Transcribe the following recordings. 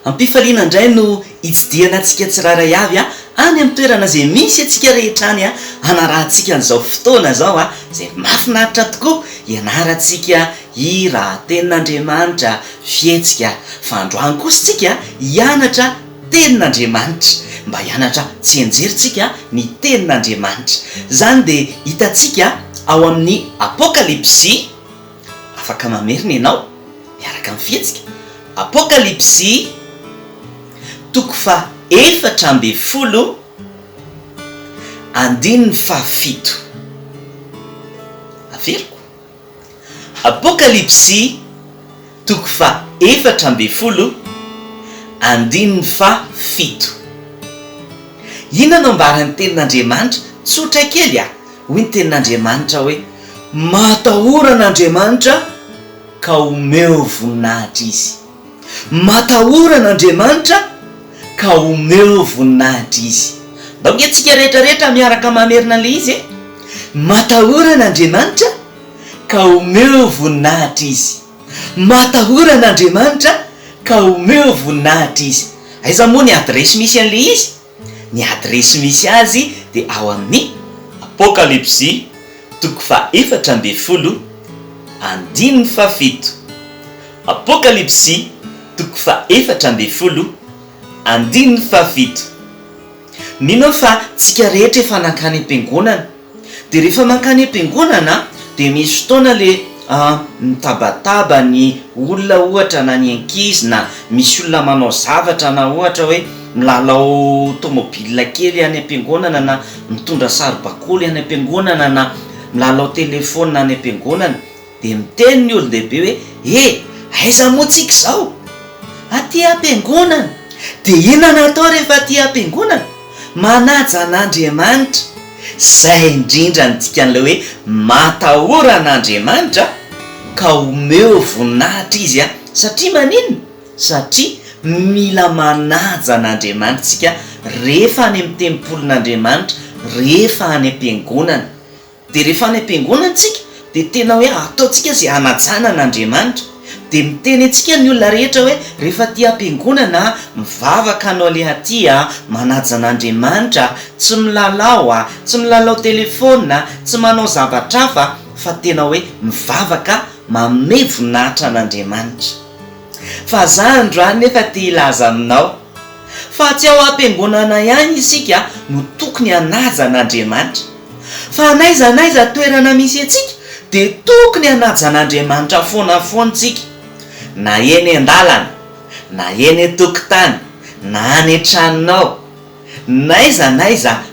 Ampifaliana indray no hitsidiana antsika tsiraray avy any amin'ny toerana zay misy atsika rehetra any anarahantsika an'izao fotoana zao zay mahafinaritra tokoa ianarantsika i raha tenin'Andriamanitra fietsika. Fa androany kosa tsika hianatra tenin'Andriamanitra mba hianatra tsy enjerintsika ny tenin'Andriamanitra. Zany de hitantsika ao amin'ny Apokalipsy, afaka mamerina ianao miaraka amin'ny fihetsika. Apokalipsy toko fa 7 andininy fafito. Averiko. Apokalipsy toko fa 7 andininy fafito. Inona no ambaran'ny tenin'Andriamanitra? Tsotra kely hoy ny tenin'Andriamanitra hoe matahora n'Andriamanitra ka omeo voninahitra izy. Matahora n'Andriamanitra ka omeo voninahitra izy. Daoka antsika rehetrarehetra miaraka mamerina le izy matahora n'Andriamanitra ka omeo voninahitra izy. Matahora n'Andriamanitra ka omeo voninahitra izy. Aiza moa ny adresy misy an'le izy? Ny adresy misy azy de ao amin'ny Apokalipsy toko fa 7 andininy fafito. Apokalipsy toko fa 7 andininy fafito. Mino fa tsika rehetra efa nankany am-piangonana, de rehefa mankany am-piangonana de misy fotoana le mitabataba ny olona ohatra na ny ankizy na misy olona manao zavatra na ohatra hoe milalao tomobile kely any am-piangonana na mitondra saribakoly any am-piangonana na milalao telefona any am-piangonana, de miteny ny olon-dehibe hoe aiza moa tsika zao aty am-piangonana? De inona natao rehefa aty am-piangonana? Manaja an'Andriamanitra. Zay indrindra ny dikan'le hoe matahora n'Andriamanitra ka omeo voninahitra izy satria maninona? Satria mila manaja an'Andriamanitra tsika rehefa any amin'ny tempolon'Andriamanitra, rehefa any am-piangonana. De rehefa any am-piangonana tsika de tena hoe ataontsika zay hanajana an'Andriamanitra. De miteny antsika ny olona rehetra hoe rehefa aty am-piangonana mivavaka anao le aty manaja an'Andriamanitra, tsy milalao tsy milalao telefona, tsy manao zavatra hafa fa tena hoe mivavaka manome voninahitra an'Andriamanitra. Fa za androany nefa te hilaza aminao fa tsy ao am-piangonana ihany isika no tokony hanaja an'Andriamanitra, fa naiza toerana misy atsika de tokony hanaja an'Andriamanitra foanatsika. Na eny an-dalana, na eny an-tokotany, na any an-tranonao, naiza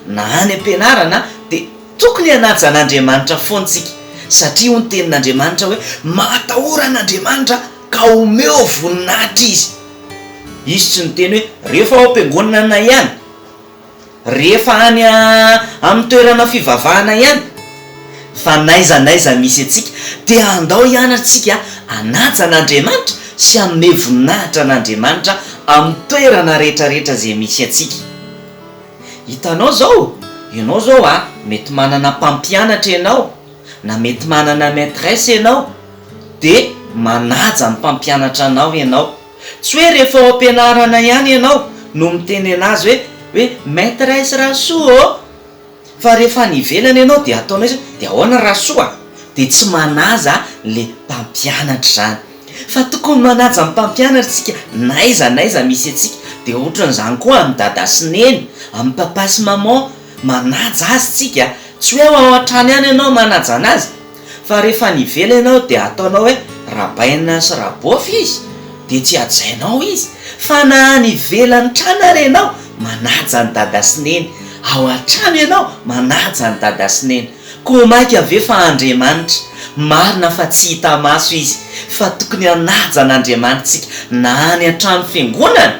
na any am-pianarana de tokony hanaja an'Andriamanitra foantsika. Satria ho ny tenin'Andriamanitra hoe matahora n'Andriamanitra ka omeo voninahitra izy. Izy tsy niteny hoe rehefa ao am-piangonana ihany, rehefa any amin'ny toerana fivavahana ihany, fa naiza misy atsika de andao hianatsika hanaja an'Andriamanitra sy hanome voninahitra an'Andriamanitra amin'ny toerana rehetrarehetra zay misy atsika. Hitanao zao, ianao zao mety manana mpampianatra ianao na mety manana maîtresse ianao, de manaja ny mpampianatra anao ianao. Tsy hoe rehefa ao am-pianarana ihany ianao no miteny anazy hoe maîtresse rasoa fa rehefa any ivelany ianao de ataonao izy de ahoana rasoa, de tsy manaja le mpampianatra zany. Fa tokony manaja ny mpampianatra tsika naiza misy atsika. De ohatran'izany koa amin'ny dada sy neny, amin'ny papa sy maman, manaja azy tsika. Tsy hoe ao an-trano ihany ianao manaja anazy, fa rehefa ny ivelany ianao de ataonao hoe rabaina sy rabofy izy, de tsy ajainao izy. Fa na any ivelany trano ary ianao manaja ny dada sy neny, ao an-trano ianao manaja ny dada sy neny. Koa maika ave fa Andriamanitra marina fa tsy hita maso izy, fa tokony hanaja an'Andriamanitra tsika na any an-trano fiangonana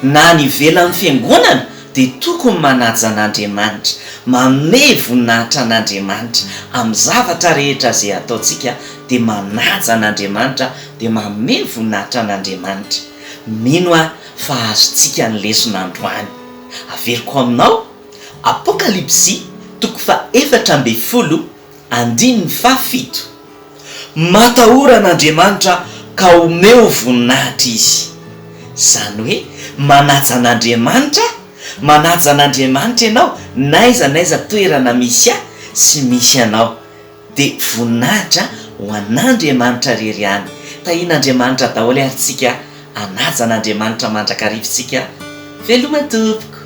na ny ivelan'ny fiangonana, de tokony manaja an'Andriamanitra, manome voninahitra an'Andriamanitra amin'ny zavatra rehetra zay ataontsika, de manaja an'Andriamanitra, de manome voninahitra an'Andriamanitra. Mino fa azontsika ny lesona androany. Averiko aminao Apokalipsy toko fa 7 andininy fafito. Matahora n'Andriamanitra ka omeo voninahitra izy. zany hoe manaja an'andriamanitra ianao naiza toerana misy sy misy ianao de voninahitra ho an'andriamanitra rery any tahian'andriamanitra daholo ary tsika anaja an'andriamanitra mandrakarivotsika veloma tompoko.